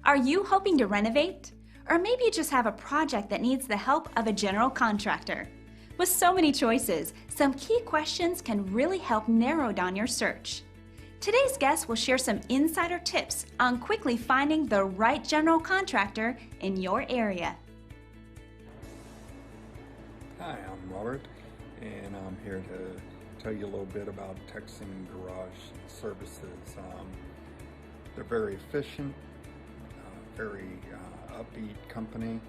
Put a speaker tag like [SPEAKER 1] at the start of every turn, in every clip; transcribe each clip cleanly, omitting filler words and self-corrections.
[SPEAKER 1] Are you hoping to renovate? Or maybe you just have a project that needs the help of a general contractor? With so many choices, some key questions can really help narrow down your search. Today's guest will share some insider tips on quickly finding the right general contractor in your area.
[SPEAKER 2] Hi, I'm Robert, and I'm here to tell you a little bit about Texan Garage Services. They're very efficient, very upbeat company.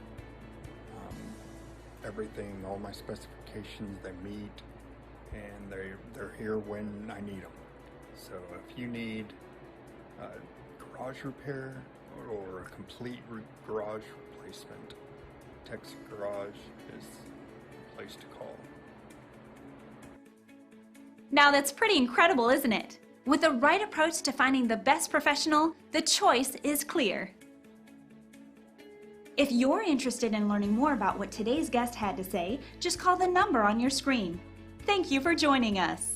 [SPEAKER 2] Everything, all my specifications they meet, and they're here when I need them. So if you need garage repair or a complete garage replacement, Texas Garage is the place to call.
[SPEAKER 1] Now that's pretty incredible, isn't it? With the right approach to finding the best professional, the choice is clear. If you're interested in learning more about what today's guest had to say, just call the number on your screen. Thank you for joining us.